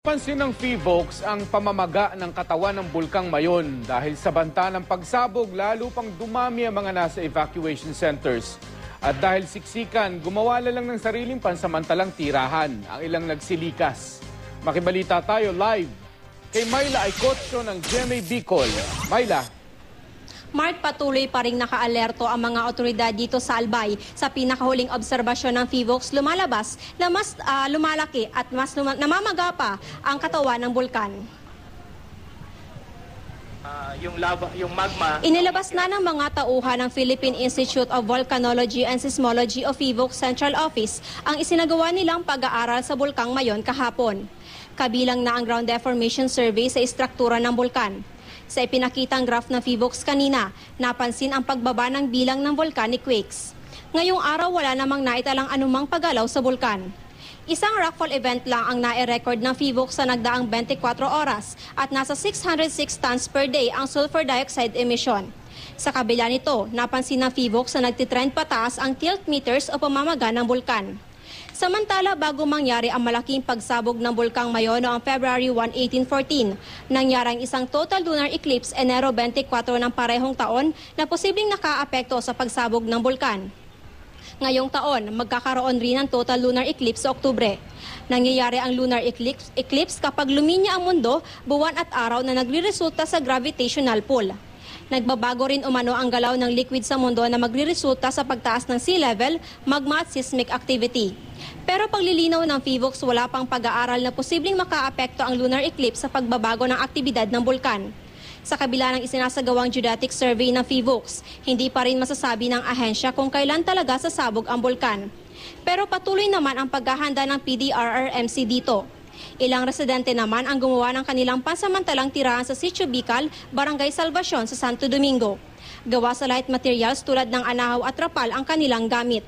Pansin ng PHIVOLCS ang pamamaga ng katawan ng Bulkang Mayon dahil sa banta ng pagsabog lalo pang dumami ang mga nasa evacuation centers. At dahil siksikan, gumawa lang ng sariling pansamantalang tirahan ang ilang nagsilikas. Makibalita tayo live kay Myla Icotio ng GMA Bicol. Myla. Mark, patuloy pa ring nakaalerto ang mga otoridad dito sa Albay. Sa pinakahuling obserbasyon ng PHIVOLCS, lumalabas na mas lumalaki at mas namamaga pa ang katawan ng bulkan. Yung magma. Inilabas na ng mga tauhan ng Philippine Institute of Volcanology and Seismology of PHIVOLCS Central Office ang isinagawa nilang pag-aaral sa Bulkang Mayon kahapon. Kabilang na ang ground deformation survey sa istruktura ng bulkan. Sa ipinakitang graph ng PHIVOLCS kanina, napansin ang pagbaba ng bilang ng volcanic quakes. Ngayong araw wala namang naitalang anumang paggalaw sa bulkan. Isang rockfall event lang ang nai-record ng PHIVOLCS sa nagdaang 24 oras at nasa 606 tons per day ang sulfur dioxide emission. Sa kabila nito, napansin ng PHIVOLCS na nagtitrend pataas ang tilt meters o pamamaga ng bulkan. Samantala, bago mangyari ang malaking pagsabog ng Bulkang Mayon noong February 1, 1814, nangyari ang isang total lunar eclipse Enero 24 ng parehong taon na posibleng nakaapekto sa pagsabog ng bulkan. Ngayong taon, magkakaroon rin ng total lunar eclipse sa Oktubre. Nangyayari ang lunar eclipse kapag luminya ang mundo, buwan at araw na nagre-resulta sa gravitational pull. Nagbabago rin umano ang galaw ng liquid sa mundo na magre-resulta sa pagtaas ng sea level, magma at seismic activity. Pero paglilinaw ng PHIVOLCS, wala pang pag-aaral na posibleng makaapekto ang lunar eclipse sa pagbabago ng aktibidad ng bulkan. Sa kabila ng isinasagawang geodetic survey ng PHIVOLCS, hindi pa rin masasabi ng ahensya kung kailan talaga sasabog ang bulkan. Pero patuloy naman ang paghahanda ng PDRRMC dito. Ilang residente naman ang gumawa ng kanilang pansamantalang tirahan sa Sitio Bicol, Barangay Salvacion sa Santo Domingo. Gawa sa light materials tulad ng anahaw at trapal ang kanilang gamit.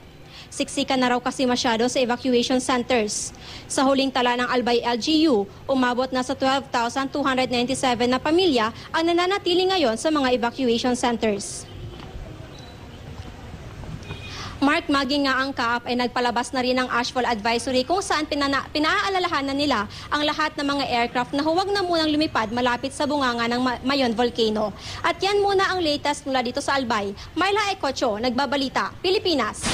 Siksikan na raw kasi masyado sa evacuation centers. Sa huling tala ng Albay LGU, umabot na sa 12,297 na pamilya ang nananatili ngayon sa mga evacuation centers. Mark, maging nga ang CAAP ay nagpalabas na rin ng ashfall advisory kung saan pinaalalahanan nila ang lahat ng mga aircraft na huwag na munang lumipad malapit sa bunganga ng Mayon Volcano. At yan muna ang latest mula dito sa Albay. Myla Icotio, nagbabalita, Pilipinas.